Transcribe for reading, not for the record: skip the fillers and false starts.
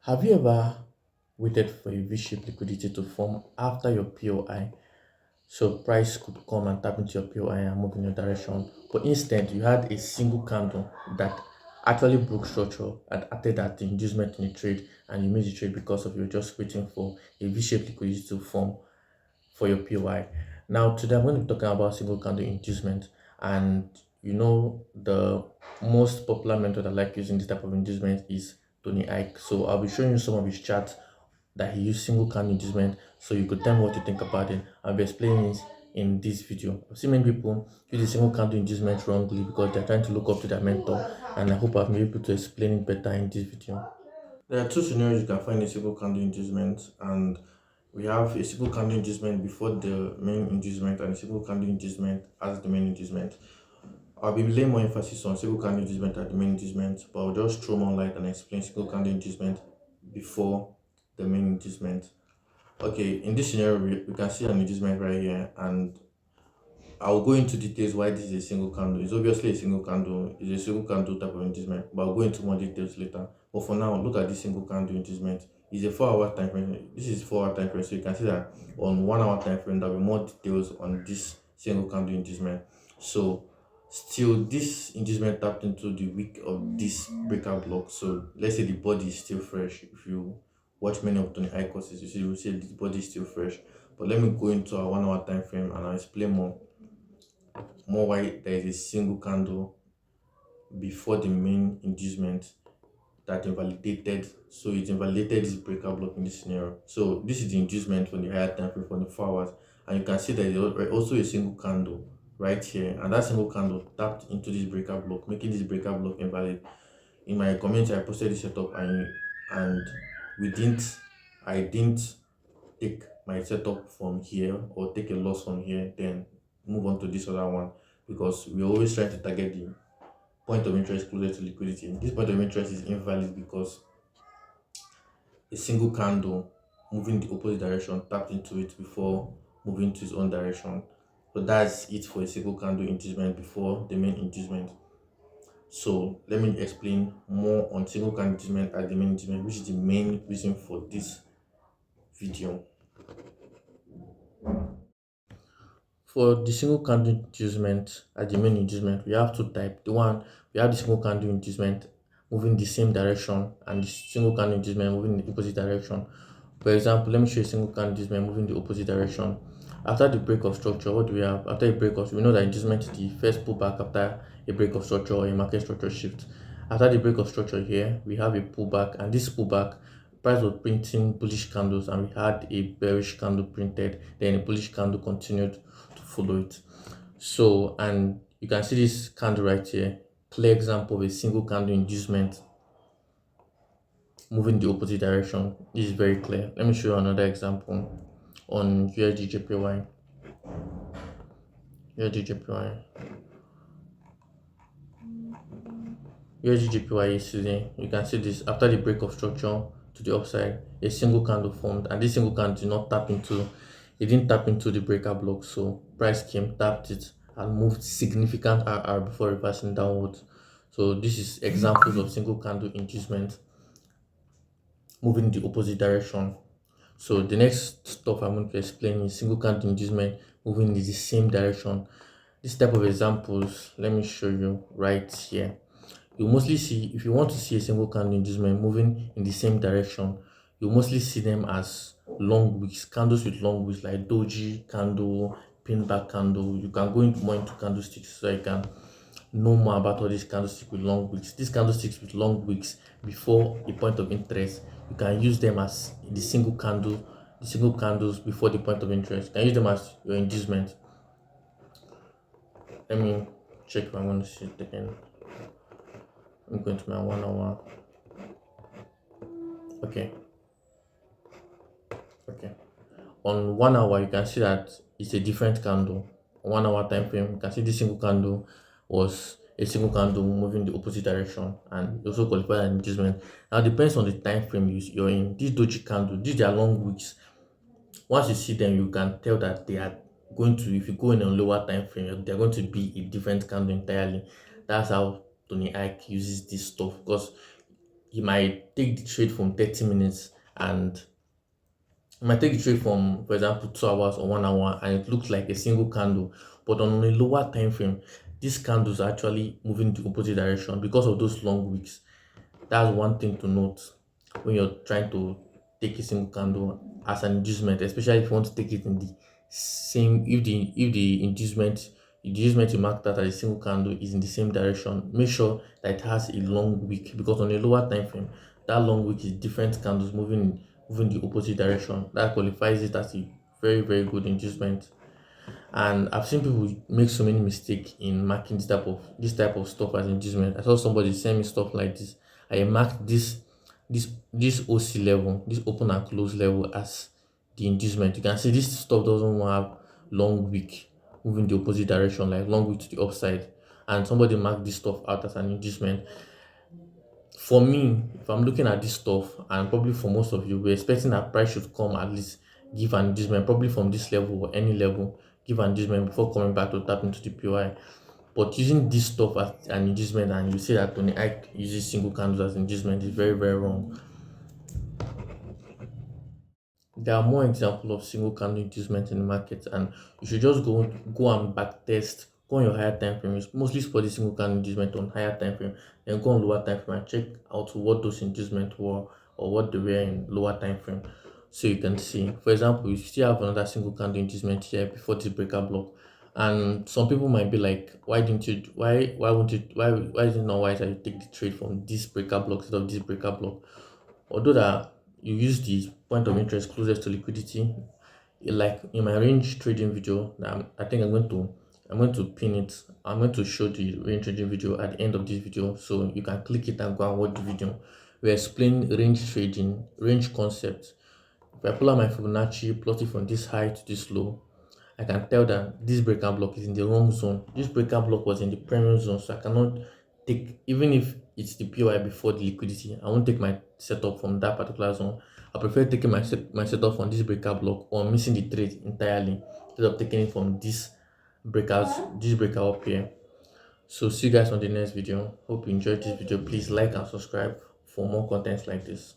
Have you ever waited for a V-shaped liquidity to form after your POI? So price could come and tap into your POI and move in your direction. But instead, you had a single candle that actually broke structure and acted as the inducement in the trade, and you missed the trade because of you just waiting for a V-shaped liquidity to form for your POI. Now, today I'm going to be talking about single candle inducement, and the most popular method I like using this type of inducement is Tony Ike. So I'll be showing you some of his charts that he used single candle inducement, so you could tell me what you think about it. I'll be explaining it in this video. I've seen many people use the single candle inducement wrongly because they're trying to look up to their mentor, and I hope I've been able to explain it better in this video. There are two scenarios you can find a single candle inducement, and we have a single candle inducement before the main inducement and a single candle inducement as the main inducement. I'll be laying more emphasis on single candle inducement at the main inducement, but I'll just throw more light and explain single candle inducement before the main inducement. Okay, in this scenario, we can see an inducement right here, and I'll go into details why this is a single candle. It's obviously a single candle, it's a single candle type of inducement, but I'll go into more details later. But for now, look at this single candle inducement. It's a 4 hour time frame. This is 4 hour time frame, so you can see that on 1 hour time frame, there'll be more details on this single candle inducement. So, still, this inducement tapped into the wick of this breaker block. So, let's say the body is still fresh. If you watch many of Tony High courses, you will see the body is still fresh. But let me go into a 1 hour time frame and I'll explain more why there is a single candle before the main inducement that invalidated. So it invalidated this breaker block in this scenario. So this is the inducement for the higher time frame for the 4 hours, and you can see that there is also a single candle right here, and that single candle tapped into this breaker block, making this breaker block invalid. In my community, I posted this setup, and we didn't I didn't take my setup from here or take a loss from here, then move on to this other one, because we always try to target the point of interest closer to liquidity. This point of interest is invalid because a single candle moving the opposite direction tapped into it before moving to its own direction. So that's it for a single candle inducement before the main inducement. So let me explain more on single candle inducement at the main inducement, which is the main reason for this video. For the single candle inducement at the main inducement, we have two types. We have the single candle inducement moving the same direction and the single candle inducement moving in the opposite direction. For example, let me show you a single candle inducement moving the opposite direction. After the break of structure, what do we have? After a break of, we know that inducement is the first pullback after a break of structure or a market structure shift. After the break of structure here, we have a pullback, and this pullback, price was printing bullish candles, and we had a bearish candle printed, then a bullish candle continued to follow it. So, and you can see this candle right here, clear example of a single candle inducement moving the opposite direction. This is very clear. Let me show you another example on USDJPY. USDJPY. USDJPY yesterday, you can see this after the break of structure to the upside, a single candle formed, and this single candle did not tap into, it didn't tap into the breaker block. So price came, tapped it, and moved significant RR before reversing downwards. So this is examples of single candle inducement moving the opposite direction. So the next stuff I'm going to explain is single candle inducement moving in the same direction. This type of examples, let me show you right here. You mostly see, if you want to see a single candle inducement moving in the same direction, you mostly see them as long wicks, candles with long wicks, like doji candle, pinback candle. You can go into more into candlesticks so you can know more about all these candlesticks with long wicks. These candlesticks with long wicks before a point of interest, you can use them as the single candles before the point of interest. You can use them as your inducement. Let me check if I want to see it again. I'm going to my 1 hour. Okay. On 1 hour, you can see that it's a different candle. On 1 hour time frame, you can see this single candle was a single candle moving the opposite direction, and it also qualified an inducement. Now, it depends on the time frame you're in. These doji candle, these are long wicks. Once you see them, you can tell that they are going to, if you go in a lower time frame, they're going to be a different candle entirely. That's how Tony Ike uses this stuff, because he might take the trade from 30 minutes, and it might take the trade from, for example, 2 hours or 1 hour, and it looks like a single candle. But on a lower time frame, these candles are actually moving the opposite direction because of those long wicks. That's one thing to note when you're trying to take a single candle as an inducement, especially if you want to take it in the same, if the inducement you marked that as a single candle is in the same direction, make sure that it has a long wick, because on a lower time frame, that long wick is different candles moving the opposite direction. That qualifies it as a very, very good inducement. And I've seen people make so many mistakes in marking this type of stuff as inducement. I saw somebody send me stuff like this. I marked this OC level, this open and close level, as the inducement. You can see this stuff doesn't have long wick moving the opposite direction, like long wick to the upside. And somebody marked this stuff out as an inducement. For me, if I'm looking at this stuff, and probably for most of you, we're expecting that price should come at least give an inducement, probably from this level or any level, give an inducement before coming back to tap into the POI. But using this stuff as an inducement, and you say that Tony Ike uses single candles as inducement, is very, very wrong. There are more examples of single candle inducement in the market, and you should just go and back test. Go on your higher time frame. It's mostly for the single candle inducement on higher time frame. Then go on lower time frame and check out what those inducement were, or what they were in lower time frame. So you can see, for example, you still have another single candle inducement here before this breaker block. And some people might be like, why won't you why is it not wise that you take the trade from this breaker block instead of this breaker block? Although that you use the point of interest closest to liquidity, like in my range trading video, I think I'm going to pin it. I'm going to show the range trading video at the end of this video, so you can click it and go and watch the video. We explain range trading, range concept. If I pull out my Fibonacci, plot it from this high to this low, I can tell that this breaker block is in the wrong zone. This breaker block was in the premium zone, so I cannot take, even if it's the POI before the liquidity, I won't take my setup from that particular zone. I prefer taking my setup from this breaker block, or missing the trade entirely instead of taking it from this breaker up here. So see you guys on the next video. Hope you enjoyed this video. Please like and subscribe for more contents like this.